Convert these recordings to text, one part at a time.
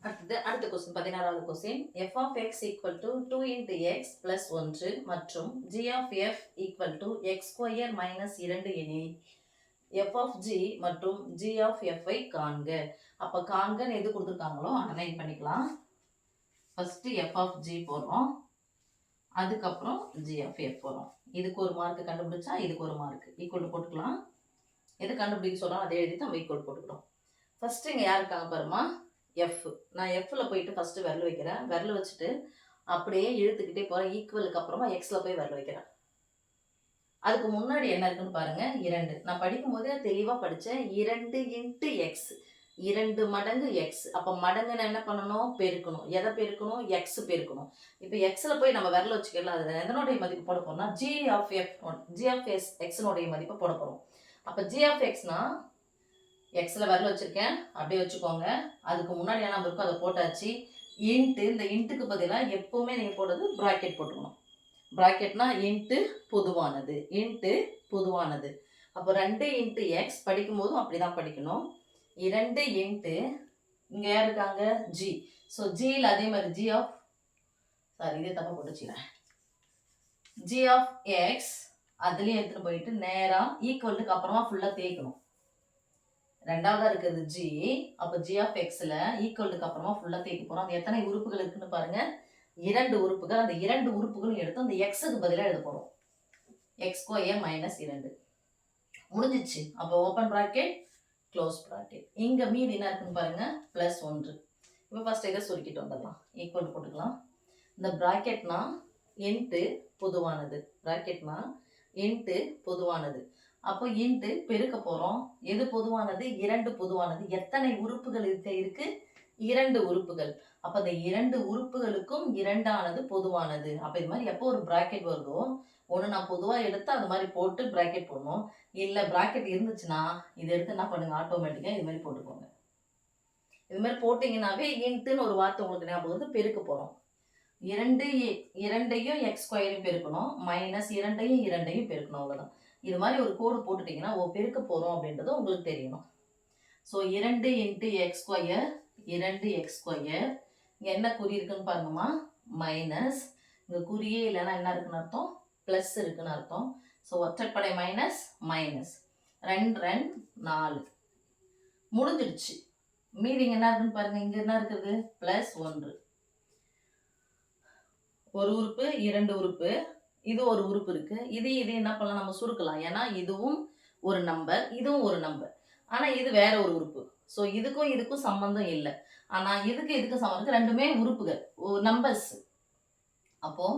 அடுத்த கொஸ்டின் 16வது question f of x equal to 2 into x plus 1 மற்றும் g of f equal to x square minus 2 எனில் f of g மற்றும் g of f ஐ காண்க. அப்ப காண்கன்னு எது கொடுத்துருக்காங்களோ அனலைன் பண்ணிக்கலாம். ஃபர்ஸ்ட் f of g போடுறோம், அதுக்கப்புறம் g of f போடுறோம். இதுக்கு ஒரு மார்க் கண்டுபிடிச்சா இதுக்கு ஒரு மார்க் ஈக்குவல் போட்டுக்கலாம். எது கண்டுபிடிக்க சொல்றோம் அதை எழுதி நம்ம ஈக்குவல் போட்டுக்கிறோம். ஃபர்ஸ்ட் இங்க யார் இருக்காங்க பாருமா, எஃப். நான் எஃப்ல போயிட்டு ஃபர்ஸ்ட் விரல் வைக்கிறேன், விரல் வச்சுட்டு அப்படியே இழுத்துக்கிட்டே போறேன். ஈக்குவலுக்கு அப்புறமா எக்ஸ்ல போய் விரல் வைக்கிறேன். அதுக்கு முன்னாடி என்ன இருக்குன்னு பாருங்க, 2. நான் படிக்கும் போதே தெளிவா படிச்சேன். 2 இன்ட்டு எக்ஸ், 2 மடங்கு எக்ஸ். அப்ப மடங்குன்னு என்ன பண்ணணும், பெருக்கணும். எதை பெருக்கணும், எக்ஸ் பெருக்கணும். இப்போ எக்ஸ்ல போய் நம்ம விரல் வச்சுக்கலாம். அது எதனுடைய மதிப்பு போட போறோம்னா ஜி ஆஃப் எஸ் எக்ஸ்னுடைய மதிப்பை போட போறோம். அப்ப ஜி ஆஃப் எக்ஸ்னா எக்ஸ்ல விரல் வச்சிருக்கேன், அப்படியே வச்சுக்கோங்க. அதுக்கு முன்னாடி என்ன நம்பர் இருக்கோ அதை போட்டாச்சு. இன்ட்டு, இந்த இன்ட்டுக்கு பதிலாக எப்பவுமே நீங்க போடுறது பிராக்கெட் போட்டுக்கணும். பிராக்கெட்னா இன்ட்டு பொதுவானது, இன்ட்டு பொதுவானது. அப்போ 2 இன்ட்டு எக்ஸ் படிக்கும் போதும் அப்படிதான் படிக்கணும். 2 இன்ட்டு இங்க யார் இருக்காங்க, ஜி. ஸோ ஜியில் அதே மாதிரி ஜி ஆஃப் இதே தப்பா போட்டுச்சுக்கிறேன். ஜி ஆஃப் எக்ஸ் அதுலயும் எடுத்துட்டு போயிட்டு நேரா ஈக்குவலுக்கு அப்புறமா ஃபுல்லா தேய்க்கணும். ரெண்டாவதா இருக்கிறது ஜி. அப்ப ஜி ஆஃப் எக்ஸ்ல ஈக்குவலுக்கு அப்புறமா ஃபுல்லா தேய்க்க போறோம். அது எத்தனை உறுப்புகள் இருக்குன்னு பாருங்க, 2 உறுப்புகள். அந்த 2 உறுப்புகளும் எடுத்து அந்த எக்ஸுக்கு பதிலாக எழுத போறோம். எக்ஸ் ஸ்கொயர் மைனஸ் 2 முடிஞ்சிச்சு. அப்போ ஓப்பன் பிராக்கெட் க்ளோஸ் பிராக்கெட். இங்க மீதி என்ன இருக்குன்னு பாருங்க, பிளஸ் 1. இப்போ ஃபர்ஸ்ட் இதை சுருக்கிட்டு வந்துடலாம், ஈக்குவல் போட்டுக்கலாம். இந்த பிராக்கெட்னா இன்ட்டு பொதுவானது, பிராக்கெட்னா இன்ட்டு பொதுவானது. அப்போ இன்ட்டு பெருக்க போறோம். எது பொதுவானது, 2 பொதுவானது. எத்தனை உறுப்புகள் இருக்கு, 2 உறுப்புகள். அப்ப அந்த 2 உறுப்புகளுக்கும் 2ஆனது பொதுவானது. அப்ப இது மாதிரி எப்போ ஒரு பிராக்கெட் வருதோ, ஒன்று நான் பொதுவா எடுத்து அது மாதிரி போட்டு பிராக்கெட் போடணும். இல்லை பிராக்கெட் இருந்துச்சுன்னா இதை எடுத்து என்ன பண்ணுங்க, ஆட்டோமேட்டிக்கா இது மாதிரி போட்டுக்கோங்க. இது மாதிரி போட்டீங்கன்னாவே இன்ட்டுன்னு ஒரு வார்த்தை உங்களுக்கு ஞாபகம் வந்து பெருக்க போறோம். 2ஐயும் எக்ஸ் ஸ்கொயரையும் பெருக்கணும், மைனஸ் 2ஐயும் பெருக்கணும், அவ்வளவுதான். இது மாதிரி ஒரு கோடு போட்டுட்டீங்கன்னா பெருக்க போறோம் அப்படின்றது உங்களுக்கு தெரியணும். So 2 into X square, 2 X square. இங்க என்ன குறி இருக்குன்னு பாருங்கம்மா, மைனஸ். இங்க குறியே இல்லைன்னா என்ன இருக்குன்னு அர்த்தம், பிளஸ் இருக்குன்னு அர்த்தம். ஸோ ஒற்றைப்படை மைனஸ் மைனஸ், 2 2 4 முடிஞ்சிடுச்சு. மீதிங்க என்ன இருக்குன்னு பாருங்க, இங்க என்ன இருக்குது, பிளஸ் 1. ஒரு உறுப்பு, 2 உறுப்பு, இது ஒரு உறுப்பு இருக்கு. இது என்ன பண்ணலாம், நம்ம சுருக்கலாம். ஏன்னா இதுவும் ஒரு நம்பர், இதுவும் ஒரு நம்பர். ஆனா இது வேற ஒரு உறுப்பு. ஸோ இதுக்கும் சம்பந்தம் இல்லை. ஆனா இதுக்கு சம்பந்தம் இருக்கு. ரெண்டுமே உறுப்புகள், நம்பர்ஸ். அப்போ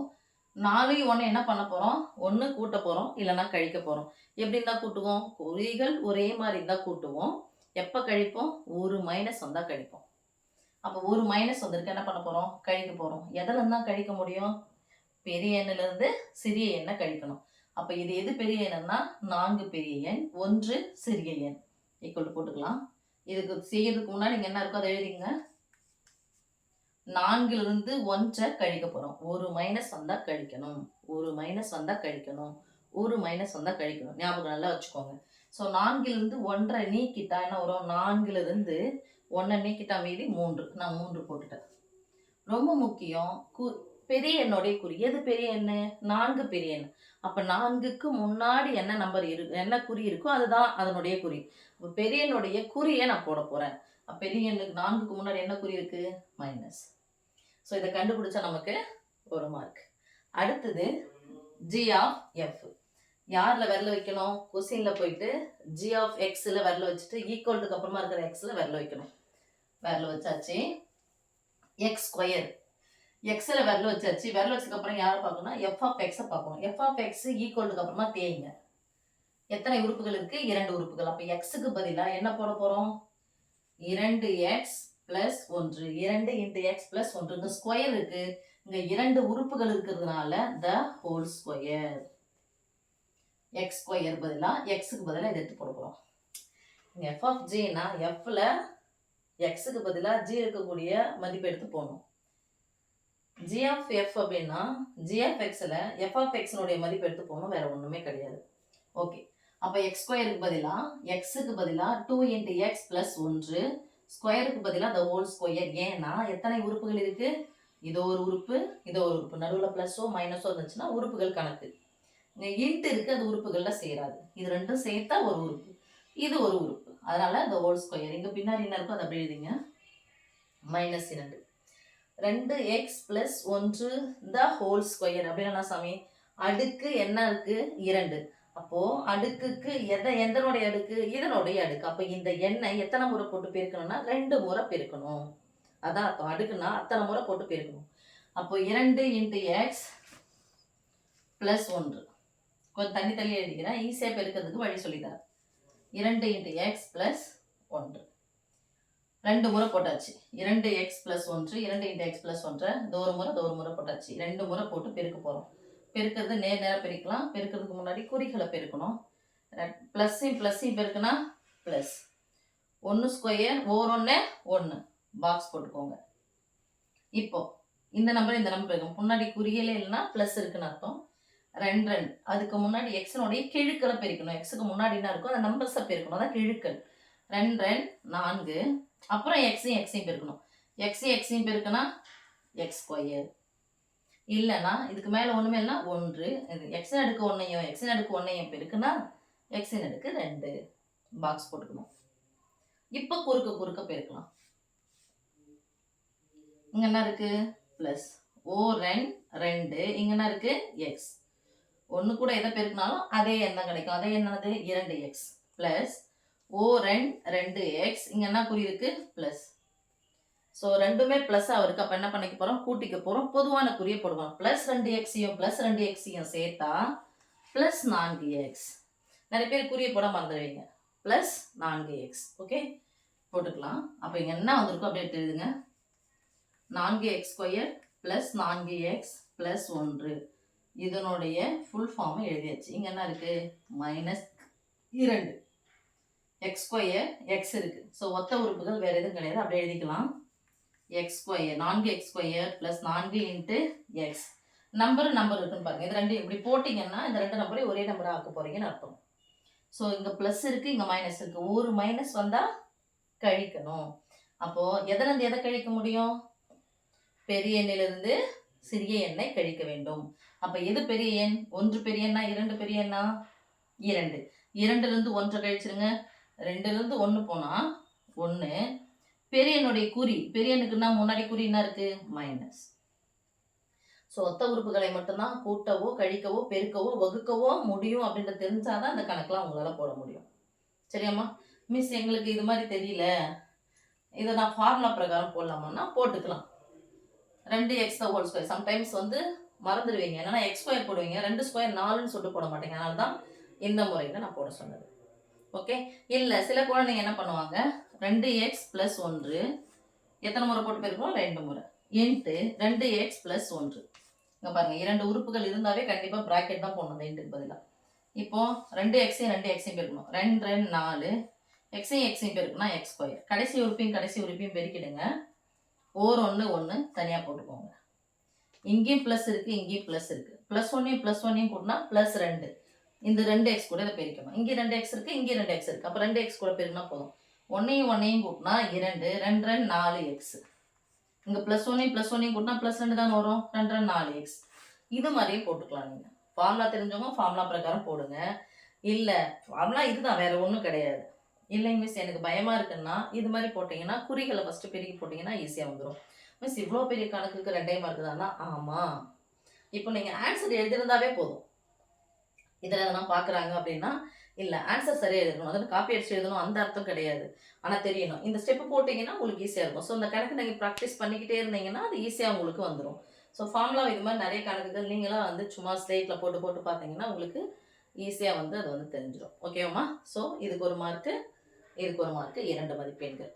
4 1 என்ன பண்ண போறோம், ஒன்று கூட்ட போறோம், இல்லைன்னா கழிக்க போறோம். எப்படி இருந்தா கூட்டுவோம், குறிகள் ஒரே மாதிரி இருந்தா கூட்டுவோம். எப்ப கழிப்போம், ஒரு மைனஸ் வந்தா கழிப்போம். அப்போ ஒரு மைனஸ் வந்திருக்கு, என்ன பண்ண போறோம், கழிக்க போறோம். எதுல இருந்தா கழிக்க முடியும், பெரிய எண்ணில இருந்து சிறிய எண்ணை கழிக்கணும். அப்ப இது எது பெரிய எண்ணுன்னா 4 பெரிய எண், 1 சிறிய எண். ஈக்குவல் போட்டுக்கலாம். இதுக்கு செய்யறதுக்கு முன்னாடி நீங்க என்ன இருக்கோ அதை எழுதிங்க. 4ல இருந்து 1 கழிக்க போறோம். ஒரு மைனஸ் வந்தா கழிக்கணும், ஒரு மைனஸ் வந்தா கழிக்கணும், ஒரு மைனஸ் வந்தா கழிக்கணும். ஞாபகம் நல்லா வச்சுக்கோங்க. ஸோ 4ல இருந்து 1 நீக்கிட்டா என்ன வரும், 4ல இருந்து 1 நீக்கிட்டா மீதி 3. நான் 3 போட்டுட்டேன். ரொம்ப முக்கியம், பெரிய எண்ணுடைய குறி. எது பெரிய எண்ணு, 4 பெரிய எண். அப்ப 4க்கு முன்னாடி என்ன நம்பர் இருக்கு, என்ன குறி இருக்கோ அதுதான் அதனுடைய குறி. பெரிய எண்ணுடைய குறியை நான் போட போறேன். பெரிய எண்ணுக்கு 4க்கு முன்னாடி என்ன குறி இருக்கு, மைனஸ். ஸோ இதை கண்டுபிடிச்சா நமக்கு ஒரு மார்க். அடுத்தது ஜி ஆஃப் எஃப். யார்ல விரல வைக்கணும், கொஸ்டின்ல போயிட்டு ஜி ஆஃப் எக்ஸ்ல விரல வச்சுட்டு ஈக்குவலுக்கு அப்புறமா இருக்கிற எக்ஸ்ல விரல வைக்கணும். விரல வச்சாச்சு. எக்ஸ் ஸ்கொயர், எக்ஸ்ல விரல வச்சாச்சு. விரல வச்சதுக்கு அப்புறம் யாரை பார்க்கணும், எஃப் ஆஃப் எக்ஸை பார்க்கணும். எஃப் ஆஃப் எக்ஸ் ஈக்குவலுக்கு அப்புறமா தேய்ங்க. எத்தனை உறுப்புகள் இருக்கு, 2 உறுப்புகள். அப்ப எக்ஸுக்கு பதிலா என்ன போட போறோம், 2x plus 1. 2 into X plus 1. இந்த ஸ்கொயர் இருக்கு, இங்க 2 உறுப்புகள் இருக்கிறதுனால the whole square. X square பதிலா எக்ஸுக்கு பதிலா இதை எடுத்து போட போறோம். எஃப் ஆஃப் ஜினா எஃப்ல எக்ஸுக்கு பதிலா ஜி இருக்கக்கூடிய மதிப்பு எடுத்து போடணும். ஜி ஆஃப் எஃப் அப்படின்னா ஜி ஆஃப் எக்ஸ்ல எஃப் ஆஃப் எக்ஸ்னுடைய மதிப்பு எடுத்து போகணும், வேற ஒண்ணுமே கிடையாது. ஓகே, அப்ப எக்ஸ் ஸ்கொயருக்கு பதிலா எக்ஸுக்கு பதிலா 2 இன்ட்டு எக்ஸ் பிளஸ் 1. ஸ்கொயருக்கு பதிலாக the ஹோல் ஸ்கொயர். ஏன்னா எத்தனை உறுப்புகள் இருக்கு? இதோ ஒரு உறுப்பு, இதோ ஒரு உறுப்பு. நடுவில் ப்ளஸோ மைனஸோ இருந்துச்சுன்னா உறுப்புகள் கணக்கு. இங்கே இன்ட் இருக்கு, அது உறுப்புகளில் சேராது. இது ரெண்டும் சேர்த்தா ஒரு உறுப்பு, இது ஒரு உறுப்பு. அதனால the ஹோல் ஸ்கொயர். இங்கே பின்னாடி என்ன இருக்கோ அதை அப்படி எழுதிங்க. -2. 2x + 1 the ஹோல் ஸ்கொயர் அப்படின்னா சாமி அடுக்கு என்ன இருக்கு? 2. அப்போ அடுக்குக்கு எதனுடைய அடுக்கு? இதனுடைய அடுக்கு. அப்போ இந்த எண்ணை எத்தனை முறை போட்டு பெருக்கணும்னா 2 முறை பெருக்கணும். அதான் அர்த்தம். அடுக்குன்னா அத்தனை முறை போட்டு பெருக்கணும். அப்போ 2 × x + 1. கொஞ்சம் தள்ளி எழுதிக்கிறேன், ஈஸியாக பெருக்கிறதுக்கு வழி சொல்லித்தரேன். 2 × x + 1. 2 முறை போட்டாச்சு. 2x + 1, 2 × x + 1 ஒரு முறை போட்டாச்சு. 2 முறை போட்டு பெருக்க போகிறோம். பெருக்கிறது நேராக பெருக்கலாம். பெருக்கிறதுக்கு முன்னாடி குறிகளை பெருக்கணும். ப்ளஸ்ஸையும் பெருக்குனா ப்ளஸ் 1 ஸ்கொயர் ஓர் 1 1 பாக்ஸ் போட்டுக்கோங்க. இப்போ இந்த நம்பர் பெருக்கணும். முன்னாடி குறிகளே இல்லைன்னா ப்ளஸ் இருக்குன்னு அர்த்தம். 2 2 அதுக்கு முன்னாடி எக்ஸனுடைய கிழுக்களை பெருக்கணும். எக்ஸுக்கு முன்னாடி என்ன இருக்கும் அந்த நம்பர்ஸை பெருக்கணும். அதான் கிழுக்கள். 2 2 4. அப்புறம் எக்ஸையும் பெருக்கணும். எக்ஸையும் பெருக்குனா எக்ஸ் ஸ்கொயர். இல்லைன்னா இதுக்கு மேலே ஒன்றுமே இல்லைனா 1. எக்ஸின் அடுக்கு 1ஐயும் பெருக்குனா எக்ஸின் அடுக்கு 2 பாக்ஸ் போட்டுக்கணும். இப்போ குறுக்க பெருக்கலாம். இங்கே என்ன இருக்கு? ப்ளஸ் ஓரன் 2. இங்கே என்ன இருக்கு? எக்ஸ். 1 கூட எதை பெருக்கினாலும் அதே எண்ணம் கிடைக்கும். அதே என்னது? 2x plus ஓரன் 2x. இங்கே என்ன குறி இருக்கு? ப்ளஸ். ஸோ ரெண்டுமே ப்ளஸ்ஸாக இருக்குது. அப்போ என்ன பண்ணிக்க போகிறோம்? கூட்டிக்க போகிறோம். பொதுவான குறியை போடுவோம். +2xையும் சேர்த்தா +4x. நிறைய பேர் குறியை போட மறந்துடுவீங்க. +4x. ஓகே, போட்டுக்கலாம். அப்போ இங்கே என்ன வந்திருக்கோ அப்படியே எழுதுங்க. 4x² + 4x + 1. இதனுடைய ஃபுல் ஃபார்மை எழுதியாச்சு. இங்கே என்ன இருக்குது? -2. x² x இருக்குது. ஸோ ஒத்த உறுப்புகள் வேறு எதுவும் கிடையாது. அப்படியே எழுதிக்கலாம். x², 4x² + 4 × x. நம்பர் இருக்குன்னு பாருங்க. இது ரெண்டு இப்படி போட்டிங்கன்னா இந்த 2 நம்பரையும் ஒரே நம்பராக ஆக்க போறீங்கன்னு அர்த்தம். ஸோ இங்கே ப்ளஸ் இருக்குது, இங்கே மைனஸ் இருக்குது. ஒரு மைனஸ் வந்தால் கழிக்கணும். அப்போது எதிலிருந்து எதை கழிக்க முடியும்? பெரிய எண்ணிலிருந்து சிறிய எண்ணை கழிக்க வேண்டும். அப்போ எது பெரிய எண்? 1 பெரிய எண்ணா 2 பெரிய எண்ணா? 2. 2லிருந்து 1 கழிச்சிருங்க. 2லிருந்து 1 போனால் 1. பெரிய எண்ணுடைய குறி, பெரிய எண்ணுக்குன்னா முன்னாடி குறி என்ன இருக்கு? மைனஸ். ஸோ ஒத்த உறுப்புகளை மட்டும்தான் கூட்டவோ கழிக்கவோ பெருக்கவோ வகுக்கவோ முடியும் அப்படின்றது தெரிஞ்சாதான் அந்த கணக்கெலாம் உங்களால் போட முடியும். சரியாம்மா? மிஸ் எங்களுக்கு இது மாதிரி தெரியல, இதை நான் ஃபார்முலா பிரகாரம் போடலாமான்னா போட்டுக்கலாம். 2x the whole square. Sometimes மறந்துடுவீங்க. என்னன்னா x² போடுவீங்க, 2 ஸ்கொயர் 4ன்னு சொல்லிட்டு போட மாட்டேங்க. அதனால தான் இந்த முறையில் நான் போட சொன்னது. ஓகே. இல்லை சில குழந்தைங்க என்ன பண்ணுவாங்க? 2x + 1 எத்தனை முறை போட்டு பெருக்கணும்? 2 முறை இன்ட்டு 2x + 1. இங்கே பாருங்கள், 2 உறுப்புகள் இருந்தாவே கண்டிப்பாக ப்ராக்கெட் தான் போடணும் அந்த இன்ட்டுக்கு பதிலாக. இப்போது 2xையும் பெருக்கணும். 2 2 4. எக்ஸையும் பெருக்குனா x². கடைசி உறுப்பையும் பெருக்கிடுங்க. ஓர் 1 1 தனியாக போட்டுக்கோங்க. இங்கேயும் ப்ளஸ் இருக்குது, இங்கேயும் ப்ளஸ் இருக்குது. +1ஐயும் கூட்டினா +2. இந்த 2x கூட இதை பெருக்கணும். இங்கே 2x இருக்குது, இங்கே 2x இருக்குது. அப்போ 2x கூட பெருக்கினா போதும். 1ஐயும் கூட்டினா 2. 2 2 4x. இங்கே +1ஐயும் கூட்டினா +2 தான் வரும். 2 2 4x. இது மாதிரியே போட்டுக்கலாம். நீங்கள் ஃபார்முலா தெரிஞ்சவங்க ஃபார்முலா பிரகாரம் போடுங்க. இல்லை ஃபார்முலா இதுதான், வேறு ஒன்றும் கிடையாது. இல்லைங்க மிஸ் எனக்கு பயமாக இருக்குன்னா இது மாதிரி போட்டிங்கன்னா குறிகளை ஃபஸ்ட்டு பெருக்கி போட்டிங்கன்னா ஈஸியாக வந்துடும். மிஸ் இவ்வளோ பெரிய கணக்குக்கு 2 மார்க்கு தானா? ஆமாம். இப்போ நீங்கள் ஆன்சர் எழுதியிருந்தாவே போதும். இதில் எதனா பார்க்குறாங்க அப்படின்னா இல்லை ஆன்சர் சரியாக எழுதணும், அதாவது காப்பி அடிச்சு எழுதணும் அந்த அர்த்தம் கிடையாது. ஆனால் தெரியணும். இந்த ஸ்டெப்பு போட்டிங்கன்னா உங்களுக்கு ஈஸியாக இருக்கும். ஸோ இந்த கணக்கு நீங்கள் ப்ராக்டிஸ் பண்ணிக்கிட்டே இருந்தீங்கன்னா அது ஈஸியாக உங்களுக்கு வந்துடும். ஸோ ஃபார்முலா இது மாதிரி நிறைய கணக்குகள் நீங்களாம் சும்மா ஸ்லேட்டில் போட்டு பார்த்தீங்கன்னா உங்களுக்கு ஈஸியாக அது தெரிஞ்சிடும். ஓகேவாம்மா? ஸோ இதுக்கு ஒரு மார்க்கு, 2 மதிப்பெண்கள்.